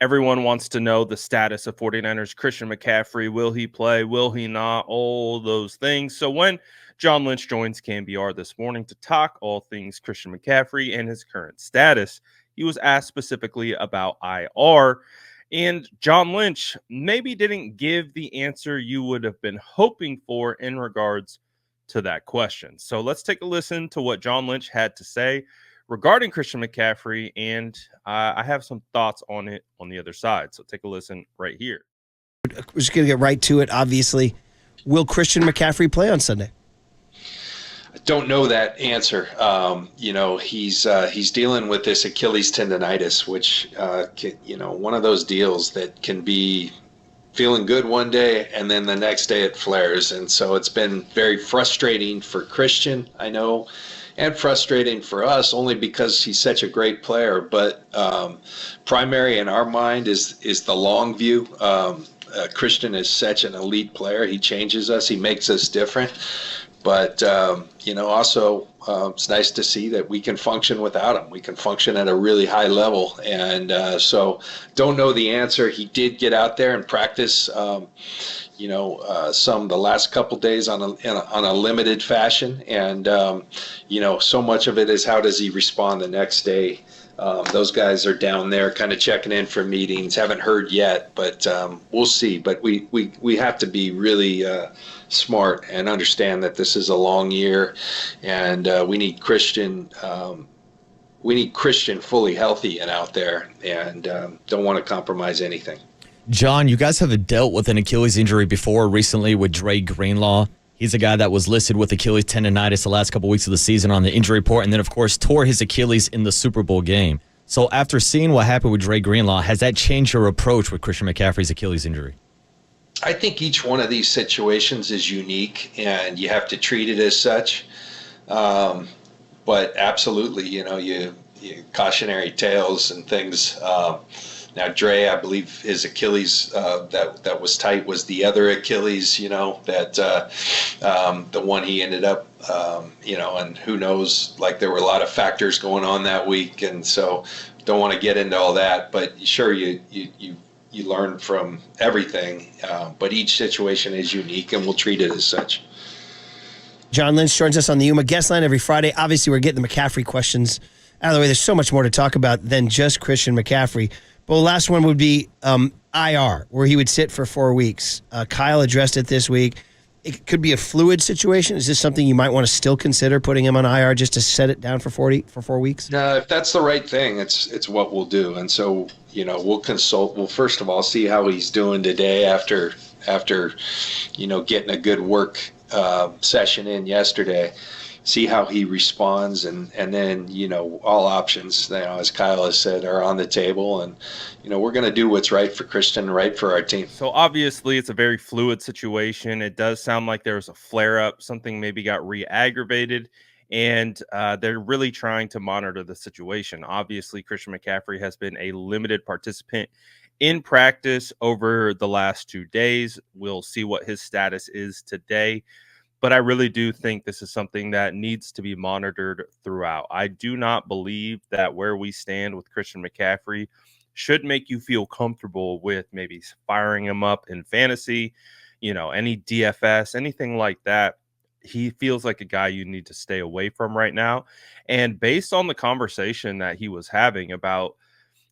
Everyone wants to know the status of 49ers Christian McCaffrey. Will he play? Will he not? All those things. So when John Lynch joins KMBR this morning to talk all things Christian McCaffrey and his current status, he was asked specifically about IR. And John Lynch maybe didn't give the answer you would have been hoping for in regards to that question. So let's take a listen to what John Lynch had to say regarding Christian McCaffrey, and I have some thoughts on it on the other side. So take a listen right here. We're just going to get right to it, obviously. Will Christian McCaffrey play on Sunday? I don't know that answer. He's dealing with this Achilles tendonitis, which, one of those deals that can be feeling good one day and then the next day it flares. And so it's been very frustrating for Christian, I know, and frustrating for us only because he's such a great player. But primary in our mind is the long view. Christian is such an elite player. He changes us. He makes us different. But, also it's nice to see that we can function without him. We can function at a really high level. And so don't know the answer. He did get out there and practice, the last couple days on a limited fashion. And, so much of it is how does he respond the next day. Those guys are down there kind of checking in for meetings. Haven't heard yet, but we'll see. But we have to be really smart and understand that this is a long year, and we need Christian. We need Christian fully healthy and out there, and don't want to compromise anything. John, you guys have dealt with an Achilles injury before recently with Dre Greenlaw. He's a guy that was listed with Achilles tendonitis the last couple weeks of the season on the injury report, and then, of course, tore his Achilles in the Super Bowl game. So after seeing what happened with Dre Greenlaw, has that changed your approach with Christian McCaffrey's Achilles injury? I think each one of these situations is unique, and you have to treat it as such. But absolutely, you cautionary tales and things. Now, Dre, I believe his Achilles that was tight was the other Achilles, the one he ended up, and who knows, like there were a lot of factors going on that week. And so don't want to get into all that, but sure, you learn from everything. But each situation is unique and we'll treat it as such. John Lynch joins us on the Yuma guest line every Friday. Obviously, we're getting the McCaffrey questions out of the way. There's so much more to talk about than just Christian McCaffrey. But the last one would be IR, where he would sit for 4 weeks. Kyle addressed it this week. It could be a fluid situation. Is this something you might want to still consider putting him on IR just to set it down for 4 weeks? No, if that's the right thing, it's what we'll do. And so, we'll consult. We'll first of all see how he's doing today after getting a good work session in yesterday. See how he responds, and then all options, as Kyle has said, are on the table, and we're going to do what's right for Christian, right for our team. So obviously it's a very fluid situation. It does sound like there was a flare-up, something maybe got re-aggravated, and they're really trying to monitor the situation. Obviously, Christian McCaffrey has been a limited participant in practice over the last 2 days. We'll see what his status is today. But I really do think this is something that needs to be monitored throughout. I do not believe that where we stand with Christian McCaffrey should make you feel comfortable with maybe firing him up in fantasy, any DFS, anything like that. He feels like a guy you need to stay away from right now. And based on the conversation that he was having about,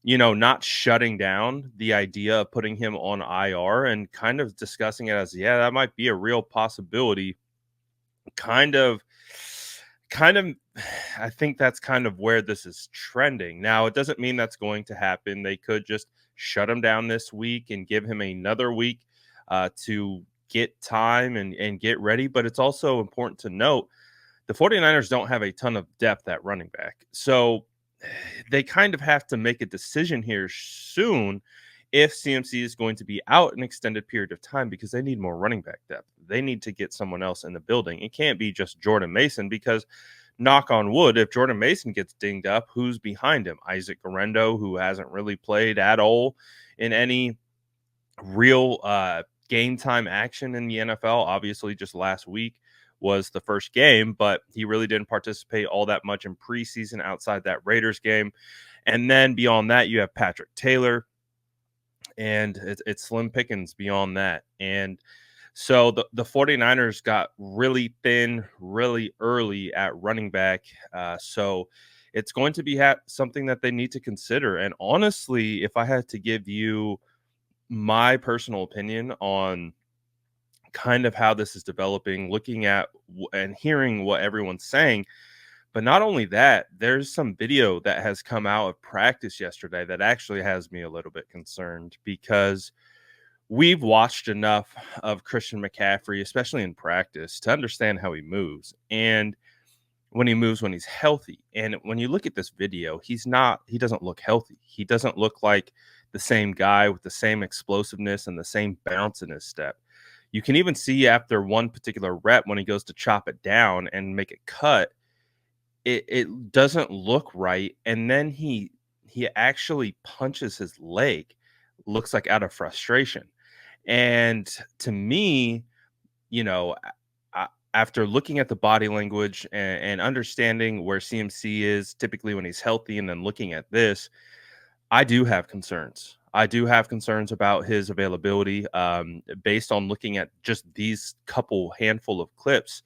not shutting down the idea of putting him on IR and kind of discussing it as, that might be a real possibility. Kind of I think that's kind of where this is trending. Now, it doesn't mean that's going to happen. They could just shut him down this week and give him another week to get time and get ready. But it's also important to note the 49ers don't have a ton of depth at running back. So they kind of have to make a decision here soon if CMC is going to be out an extended period of time, because they need more running back depth. They need to get someone else in the building. It can't be just Jordan Mason, because knock on wood, if Jordan Mason gets dinged up, who's behind him? Isaac Guerrero, who hasn't really played at all in any real game time action in the NFL. Obviously, just last week was the first game, but he really didn't participate all that much in preseason outside that Raiders game. And then beyond that, you have Patrick Taylor, and it's slim pickings beyond that. And so the 49ers got really thin really early at running back. So it's going to be something that they need to consider. And honestly, if I had to give you my personal opinion on kind of how this is developing, looking at and hearing what everyone's saying, but not only that, there's some video that has come out of practice yesterday that actually has me a little bit concerned, because we've watched enough of Christian McCaffrey, especially in practice, to understand how he moves and when he moves when he's healthy. And when you look at this video, he doesn't look healthy. He doesn't look like the same guy with the same explosiveness and the same bounce in his step. You can even see after one particular rep when he goes to chop it down and make a cut, it doesn't look right. And then he actually punches his leg, looks like out of frustration. And to me, you know, after looking at the body language and understanding where CMC is typically when he's healthy, and then looking at this, I do have concerns. I do have concerns about his availability, based on looking at just these couple handful of clips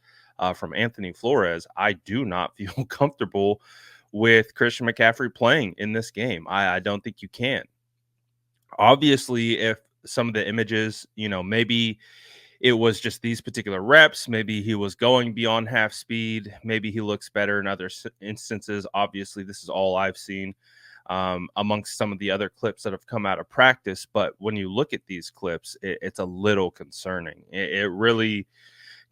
from Anthony Flores. I do not feel comfortable with Christian McCaffrey playing in this game. I don't think you can. Obviously, if some of the images, maybe it was just these particular reps, maybe he was going beyond half speed, maybe he looks better in other instances. Obviously, this is all I've seen amongst some of the other clips that have come out of practice. But when you look at these clips, it's a little concerning. It really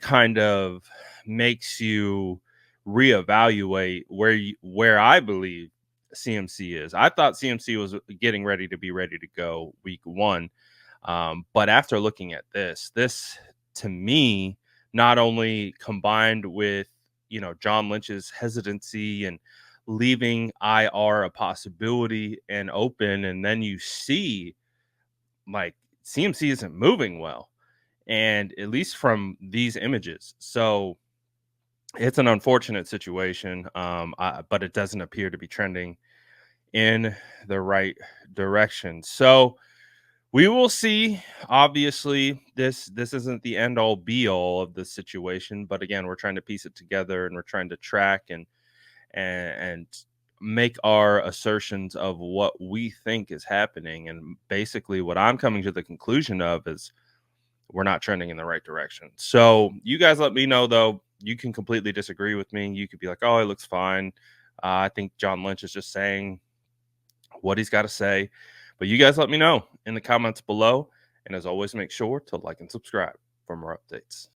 kind of makes you reevaluate where I believe CMC is. I thought CMC was getting ready to go week one. But after looking at this to me, not only combined with, John Lynch's hesitancy and leaving IR a possibility and open, and then you see like CMC isn't moving well, and at least from these images. So it's an unfortunate situation, but it doesn't appear to be trending in the right direction. So we will see. Obviously, this isn't the end all be all of the situation, but again, we're trying to piece it together, and we're trying to track and make our assertions of what we think is happening. And basically, what I'm coming to the conclusion of is we're not trending in the right direction. So you guys let me know, though. You can completely disagree with me. You could be like, oh, it looks fine. I think John Lynch is just saying what he's got to say. But you guys let me know in the comments below. And as always, make sure to like and subscribe for more updates.